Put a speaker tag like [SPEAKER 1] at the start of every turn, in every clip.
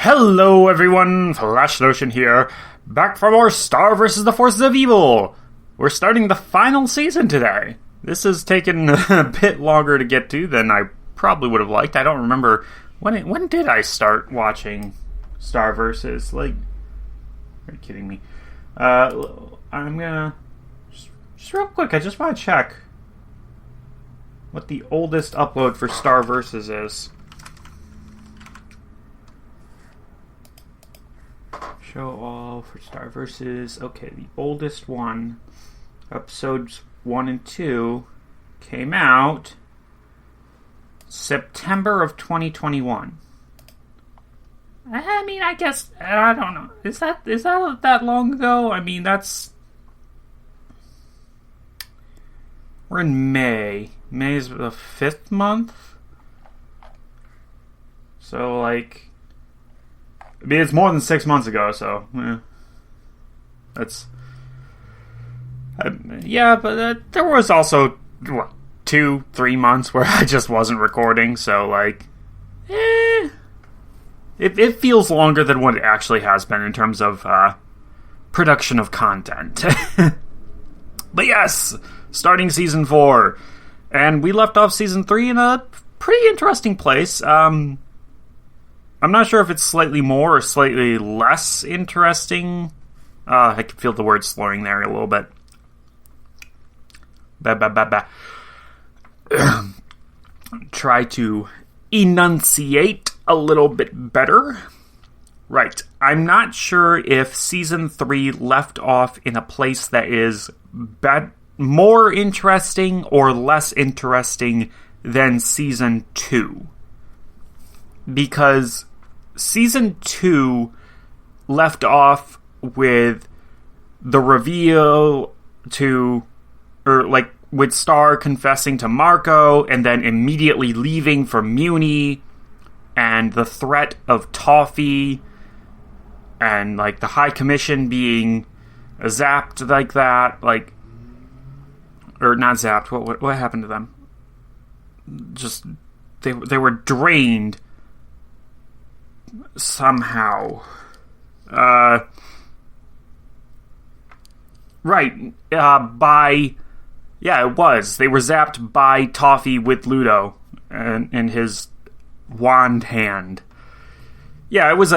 [SPEAKER 1] Hello everyone, Flash Lotion here, back for more Star vs. the Forces of Evil. We're starting the final season today. This has taken a bit longer to get to than I probably would have liked. I don't remember, when did I start watching Star vs? Like, are you kidding me? I'm gonna, just real quick, I just want to check what the oldest upload for Star vs. is. Show all for Star vs. Okay, the oldest one, episodes 1 and 2, came out September of 2021. I mean, I guess, I don't know. Is that long ago? I mean, we're in May. May is the 5th month. So, like, I mean, it's more than 6 months ago, so, that's, yeah, but there was also, 2-3 months where I just wasn't recording, so, like, it feels longer than what it actually has been in terms of, production of content. But yes, starting Season 4, and we left off Season 3 in a pretty interesting place. I'm not sure if it's slightly more or slightly less interesting. I can feel the word slurring there a little bit. Try to enunciate a little bit better. Right. I'm not sure if Season 3 left off in a place that is more interesting or less interesting than Season 2. Because Season 2 left off with the reveal with Star confessing to Marco and then immediately leaving for Muni, and the threat of Toffee, and, like, the High Commission being zapped like that, like, or not zapped, what happened to them? Just, they were drained somehow. It was. They were zapped by Toffee with Ludo and his wand hand. Yeah, it was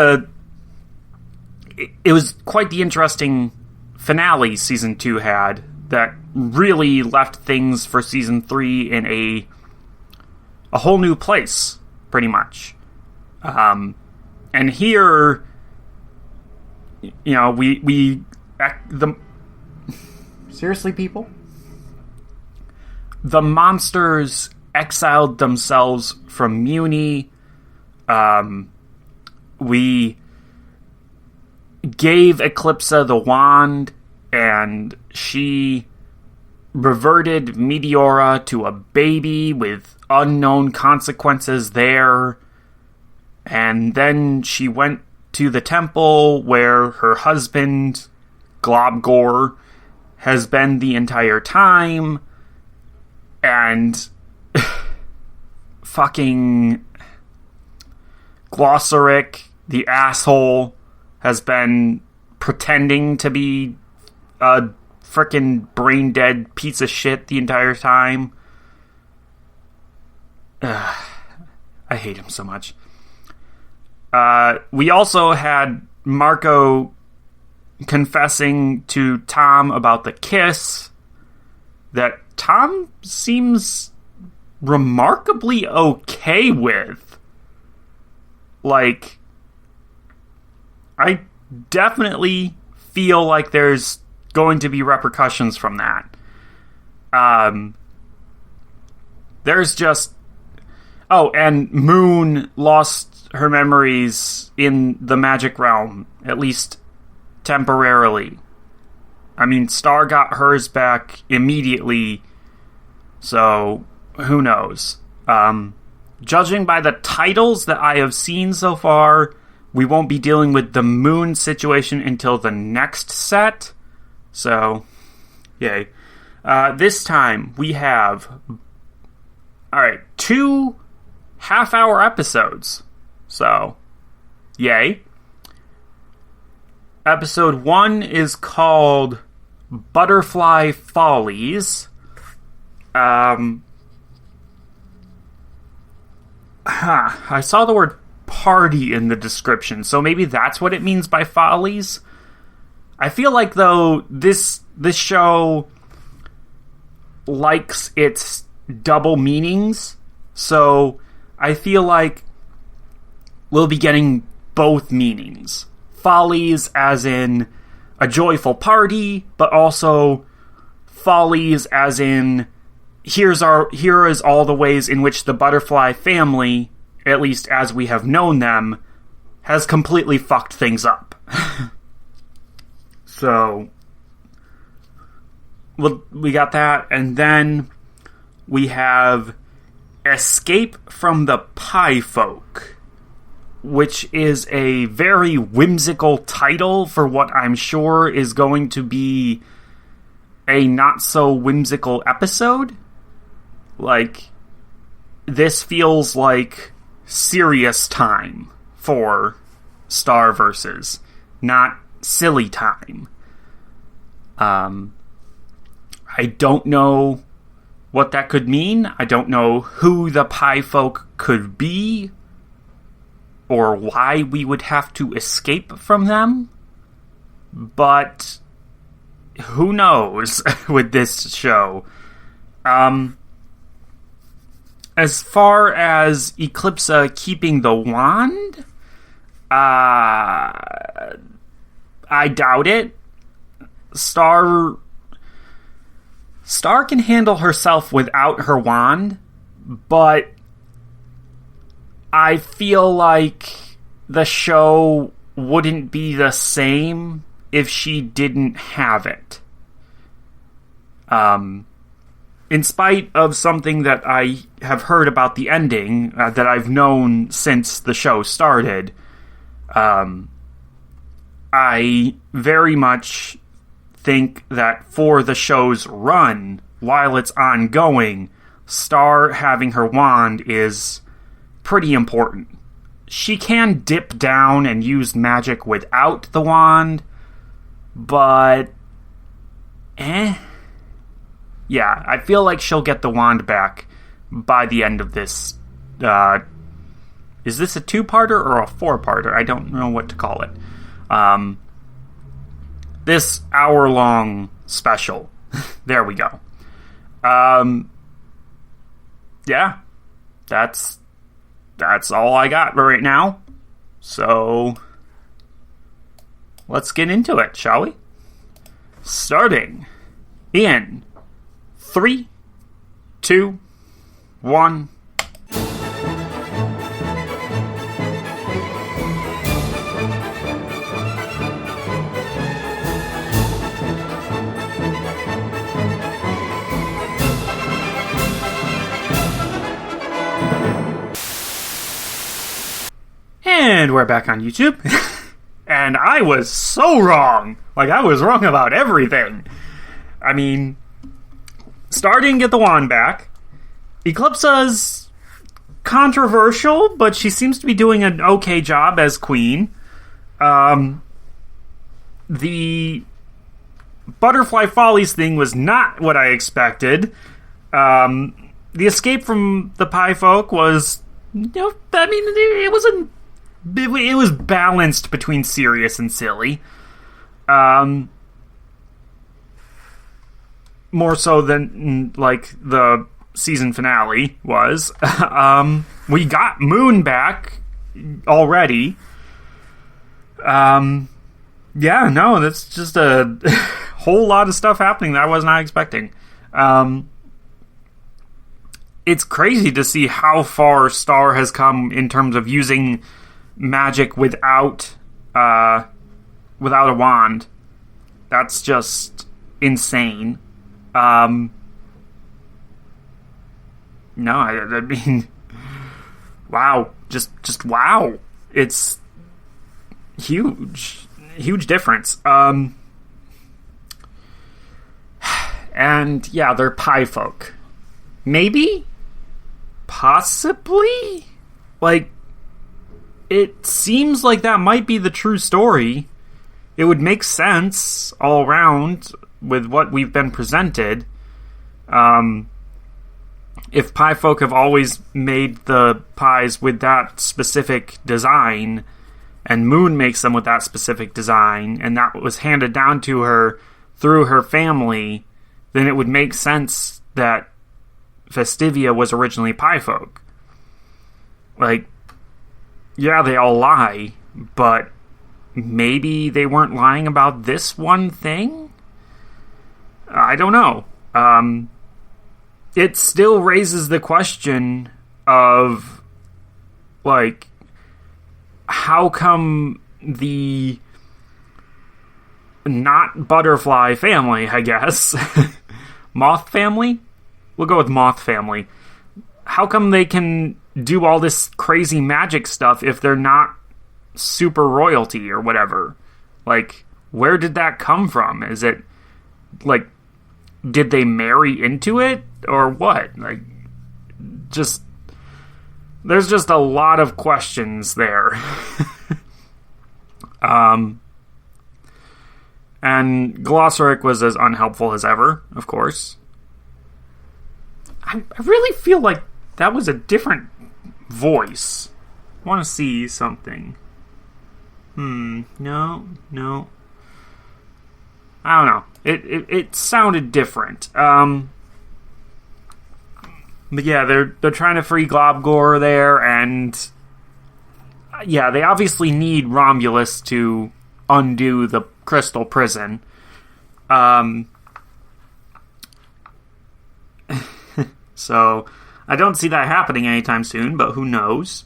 [SPEAKER 1] quite the interesting finale Season 2 had that really left things for Season 3 in a whole new place, pretty much. And here, you know, seriously, people? The monsters exiled themselves from Muni. We gave Eclipsa the wand, and she reverted Meteora to a baby with unknown consequences there. And then she went to the temple where her husband, Globgor, has been the entire time. And fucking Glossaric, the asshole, has been pretending to be a frickin' brain-dead piece of shit the entire time. I hate him so much. We also had Marco confessing to Tom about the kiss that Tom seems remarkably okay with. Like, I definitely feel like there's going to be repercussions from that. There's just... Oh, and Moon lost her memories in the magic realm, at least temporarily. I mean, Star got hers back immediately, so who knows? Judging by the titles that I have seen so far, we won't be dealing with the Moon situation until the next set, so yay. This time, we have... Alright, 2 half-hour episodes. So, Yay. Episode 1 is called Butterfly Follies. I saw the word party in the description, so maybe that's what it means by follies. I feel like, though, this show likes its double meanings, so I feel like we'll be getting both meanings. Follies as in a joyful party, but also follies as in here is all the ways in which the Butterfly family, at least as we have known them, has completely fucked things up. So we got that, and then we have Escape from the Pie Folk, which is a very whimsical title for what I'm sure is going to be a not-so-whimsical episode. Like, this feels like serious time for Starverses, not silly time. I don't know what that could mean. I don't know who the Pie Folk could be, or why we would have to escape from them. But who knows with this show. As far as Eclipsa keeping the wand, I doubt it. Star can handle herself without her wand, but I feel like the show wouldn't be the same if she didn't have it. In spite of something that I have heard about the ending, that I've known since the show started, I very much think that for the show's run, while it's ongoing, Star having her wand is pretty important. She can dip down and use magic without the wand, but yeah, I feel like she'll get the wand back by the end of this. Is this a 2-parter or a 4-parter? I don't know what to call it. This hour-long special. There we go. Yeah, that's all I got right now. So let's get into it, shall we? Starting in 3, 2, 1. And we're back on YouTube. And I was so wrong. Like, I was wrong about everything. I mean, Star didn't get the wand back. Eclipsa's controversial, but she seems to be doing an okay job as queen. The Butterfly Follies thing was not what I expected. The escape from the Pie Folk was, it was balanced between serious and silly. More so than, like, the season finale was. We got Moon back already. Yeah, no, that's just a whole lot of stuff happening that I was not expecting. It's crazy to see how far Star has come in terms of using magic without a wand. That's just insane. No, I mean, wow, just wow. It's huge difference. And yeah, they're Pie Folk. Maybe? Possibly? Like, it seems like that might be the true story. It would make sense all around with what we've been presented. If pie folk have always made the pies with that specific design, and Moon makes them with that specific design, and that was handed down to her through her family, then it would make sense that Festivia was originally pie folk. Like, yeah, they all lie, but maybe they weren't lying about this one thing? I don't know. It still raises the question of, like, how come the not butterfly family, I guess, moth family? We'll go with moth family. How come they can do all this crazy magic stuff if they're not super royalty or whatever? Like, where did that come from? Is it, like, did they marry into it? Or what? Like, just... There's just a lot of questions there. And Glossaric was as unhelpful as ever, of course. I really feel like that was a different voice. I want to see something. No. I don't know. It sounded different. But yeah, they're trying to free Globgor there, and yeah, they obviously need Romulus to undo the Crystal Prison. So I don't see that happening anytime soon, but who knows?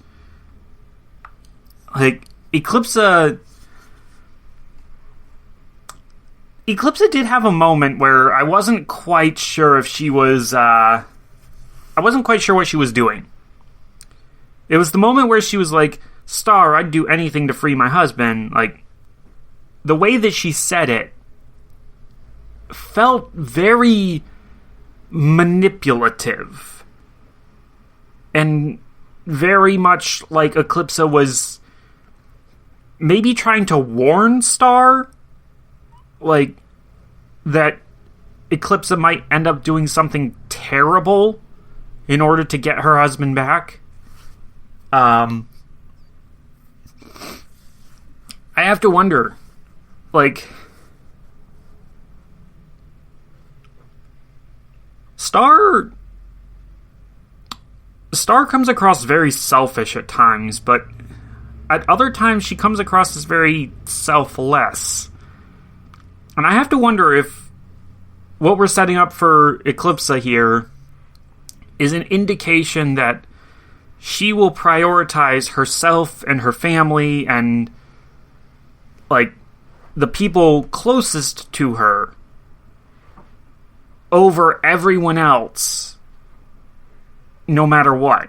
[SPEAKER 1] Like, Eclipsa did have a moment where I wasn't quite sure if she was, I wasn't quite sure what she was doing. It was the moment where she was like, Star, I'd do anything to free my husband. Like, the way that she said it felt very manipulative. And very much like Eclipsa was maybe trying to warn Star, like, that Eclipsa might end up doing something terrible in order to get her husband back. I have to wonder, like, Star comes across very selfish at times, but at other times she comes across as very selfless. And I have to wonder if what we're setting up for Eclipsa here is an indication that she will prioritize herself and her family and, like, the people closest to her over everyone else, no matter what.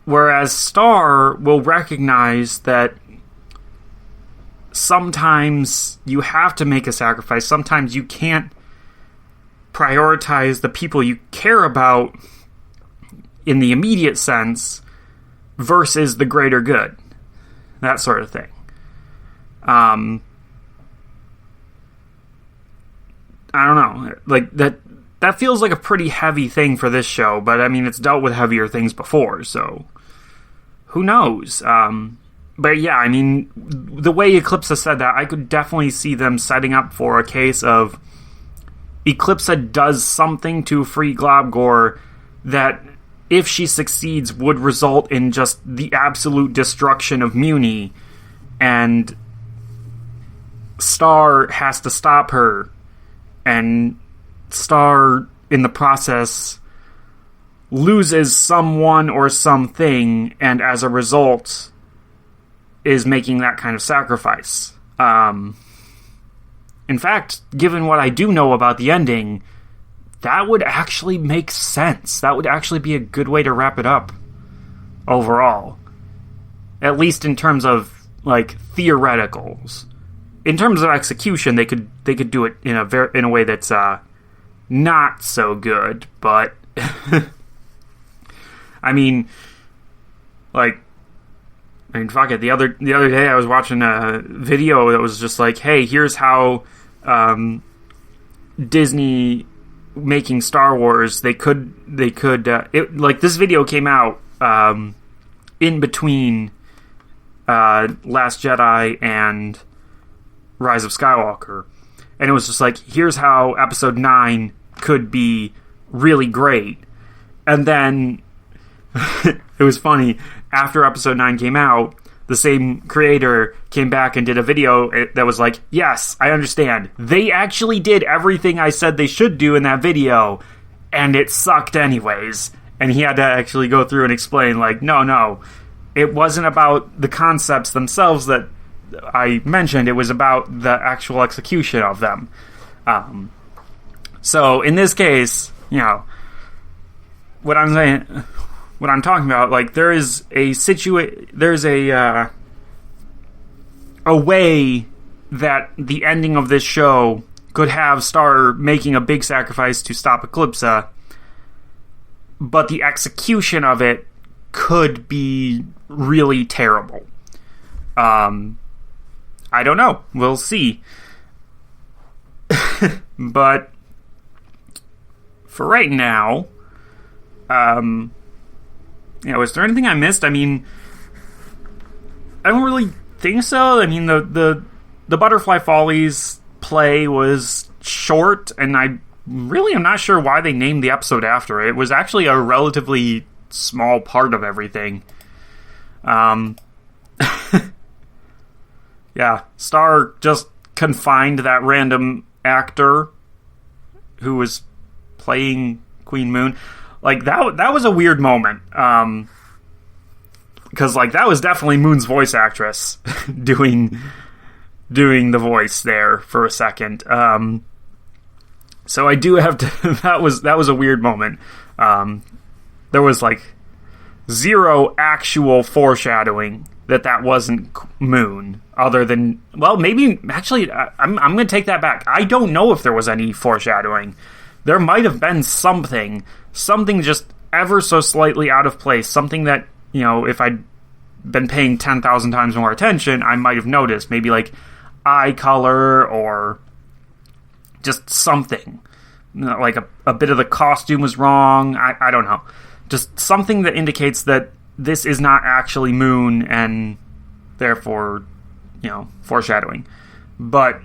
[SPEAKER 1] Whereas Star will recognize that sometimes you have to make a sacrifice. Sometimes you can't prioritize the people you care about in the immediate sense versus the greater good. That sort of thing. I don't know. Like, that feels like a pretty heavy thing for this show, but I mean, it's dealt with heavier things before, so who knows? But yeah, I mean, the way Eclipsa said that, I could definitely see them setting up for a case of Eclipsa does something to free Globgor that, if she succeeds, would result in just the absolute destruction of Muni, and Star has to stop her, and Star, in the process, loses someone or something, and as a result is making that kind of sacrifice. In fact, given what I do know about the ending, that would actually make sense. That would actually be a good way to wrap it up overall. At least in terms of, like, theoreticals. In terms of execution, they could do it in a way that's not so good, but I mean, like, I mean, fuck it. The other day, I was watching a video that was just like, "Hey, here's how Disney making Star Wars. They could. Like this video came out in between Last Jedi and Rise of Skywalker, and it was just like, here's how Episode 9 could be really great, and then." It was funny. After Episode 9 came out, the same creator came back and did a video that was like, yes, I understand. They actually did everything I said they should do in that video, and it sucked anyways. And he had to actually go through and explain, like, no. It wasn't about the concepts themselves that I mentioned. It was about the actual execution of them. So, in this case, what I'm saying... What I'm talking about, like, there's a way that the ending of this show could have Star making a big sacrifice to stop Eclipsa, but the execution of it could be really terrible. I don't know. We'll see. But for right now, is there anything I missed? I mean, I don't really think so. I mean, the Butterfly Follies play was short, and I really am not sure why they named the episode after it. It was actually a relatively small part of everything. Yeah, Star just confined that random actor who was playing Queen Moon. Like, that was a weird moment. Because, like, that was definitely Moon's voice actress doing the voice there for a second. So I do have to... That was a weird moment. There was, like, zero actual foreshadowing that wasn't Moon. Other than... Well, maybe... Actually, I'm going to take that back. I don't know if there was any foreshadowing. There might have been something just ever so slightly out of place, something that, if I'd been paying 10,000 times more attention, I might have noticed. Maybe, like, eye color or just something. Like, a bit of the costume was wrong. I don't know. Just something that indicates that this is not actually Moon and therefore, foreshadowing. But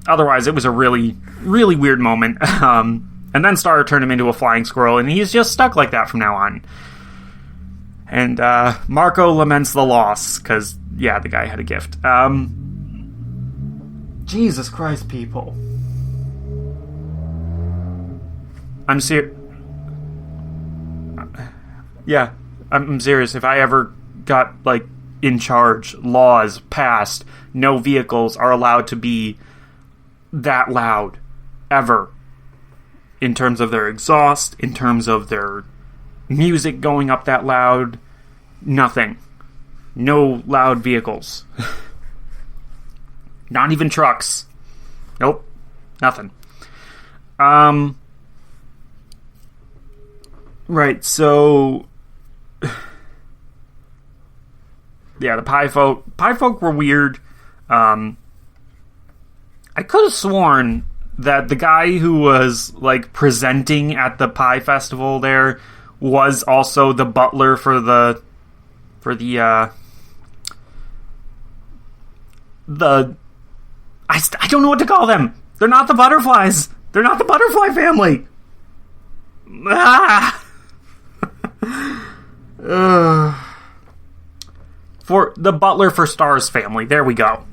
[SPEAKER 1] otherwise, it was a really, really weird moment. And then Star turned him into a flying squirrel, and he's just stuck like that from now on. And Marco laments the loss, because, the guy had a gift. Jesus Christ, people. I'm serious. Yeah, I'm serious. If I ever got, like, in charge, laws passed, no vehicles are allowed to be that loud, ever. In terms of their exhaust, in terms of their music going up that loud, nothing. No loud vehicles. Not even trucks. Nope. Nothing. Right, so... Yeah, the Pie Folk were weird. I could have sworn that the guy who was, like, presenting at the Pie Festival there was also the butler for the I don't know what to call them. They're not the butterflies. They're not the butterfly family. For the butler for Star's family. There we go.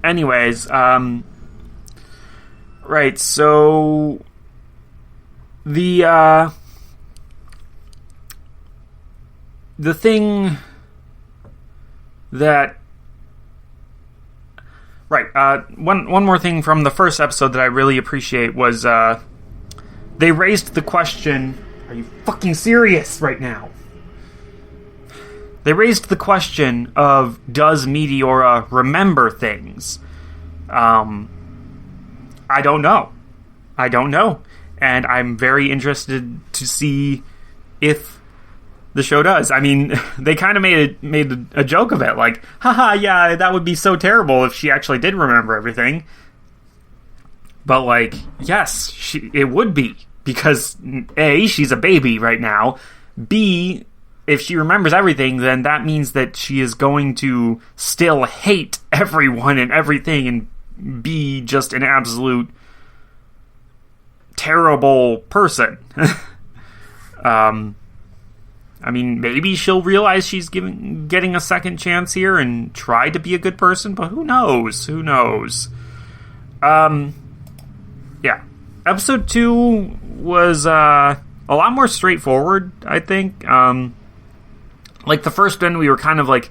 [SPEAKER 1] Anyways, right, so the thing that one more thing from the first episode that I really appreciate was they raised the question, are you fucking serious right now? They raised the question of, does Meteora remember things? I don't know. And I'm very interested to see if the show does. I mean, they kind of made a joke of it, like, haha, yeah, that would be so terrible if she actually did remember everything. But, like, yes, it would be. Because, A, she's a baby right now. B, if she remembers everything, then that means that she is going to still hate everyone and everything and be just an absolute terrible person. I mean, maybe she'll realize she's getting a second chance here and try to be a good person, but who knows? Who knows? Yeah. Episode 2 was a lot more straightforward, I think. Like the first one, we were kind of like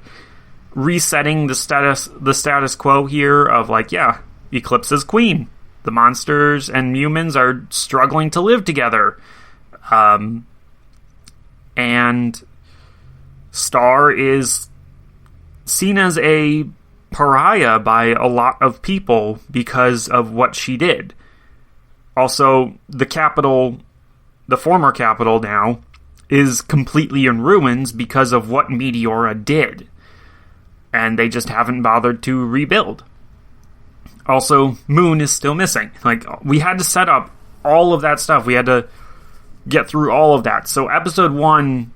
[SPEAKER 1] resetting the status quo here of like, yeah, Eclipse is queen. The monsters and humans are struggling to live together. And Star is seen as a pariah by a lot of people because of what she did. Also, the capital, the former capital now, is completely in ruins because of what Meteora did. And they just haven't bothered to rebuild. Also, Moon is still missing. Like, we had to set up all of that stuff. We had to get through all of that. So episode 1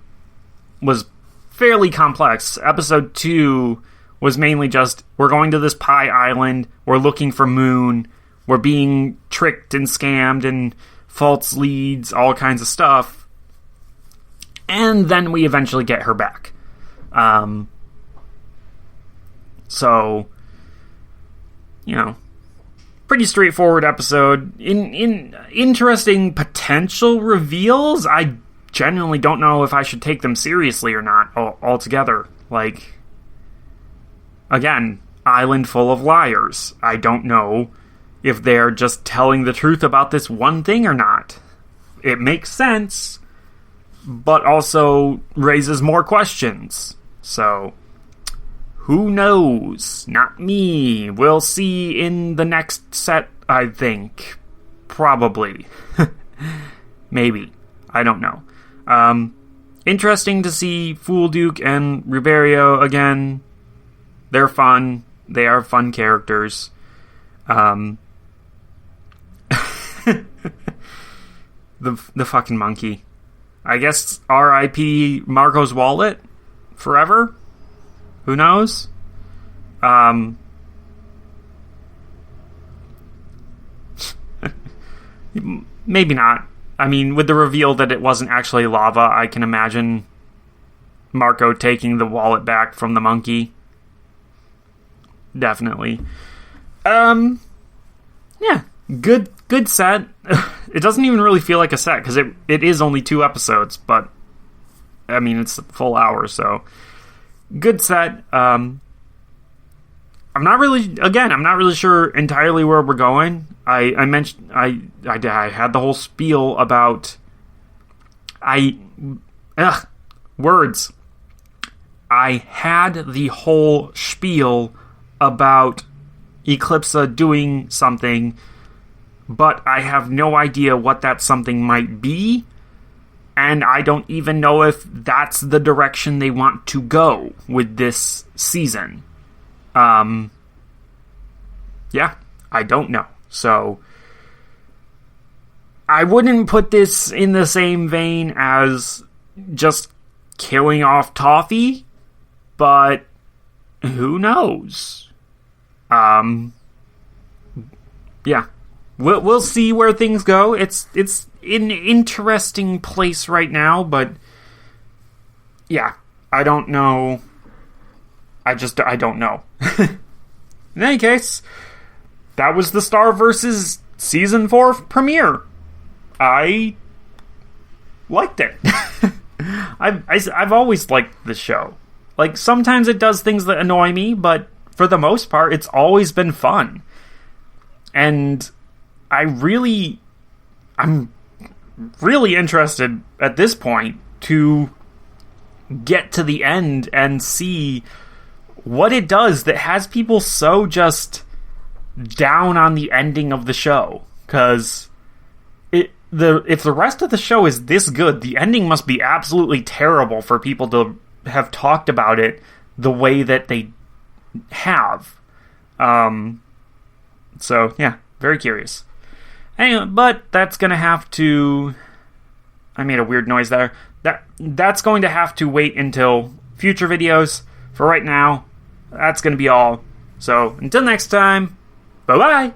[SPEAKER 1] was fairly complex. Episode 2 was mainly just, we're going to this pie island, we're looking for Moon, we're being tricked and scammed and false leads, all kinds of stuff. And then we eventually get her back. So, you know, pretty straightforward episode. In interesting potential reveals. I genuinely don't know if I should take them seriously or not altogether. Like, again, island full of liars. I don't know if they're just telling the truth about this one thing or not. It makes sense, but also raises more questions. So, who knows? Not me. We'll see in the next set, I think. Probably. Maybe. I don't know. Interesting to see Fool Duke and Ruberio again. They're fun. They are fun characters. The fucking monkey. I guess R.I.P. Marco's wallet forever? Who knows? Maybe not. I mean, with the reveal that it wasn't actually lava, I can imagine Marco taking the wallet back from the monkey. Definitely. Yeah, good set. It doesn't even really feel like a set, because it is only 2 episodes, but, I mean, it's a full hour, so... Good set. I'm not really sure entirely where we're going. I mentioned, I had the whole spiel about... Words. I had the whole spiel about Eclipsa doing something, but I have no idea what that something might be, and I don't even know if that's the direction they want to go with this season. Yeah, I don't know. So, I wouldn't put this in the same vein as just killing off Toffee, but who knows? Yeah. We'll see where things go. It's an interesting place right now, but yeah, I don't know. I don't know. In any case, that was the Star vs. Season 4 premiere. I liked it. I've always liked the show. Like, sometimes it does things that annoy me, but for the most part, it's always been fun. And I'm really interested at this point to get to the end and see what it does that has people so just down on the ending of the show. Because if the rest of the show is this good, the ending must be absolutely terrible for people to have talked about it the way that they have. So, yeah, very curious. Anyway, but that's going to have to... I made a weird noise there. That's going to have to wait until future videos. For right now, that's going to be all. So, until next time, bye-bye!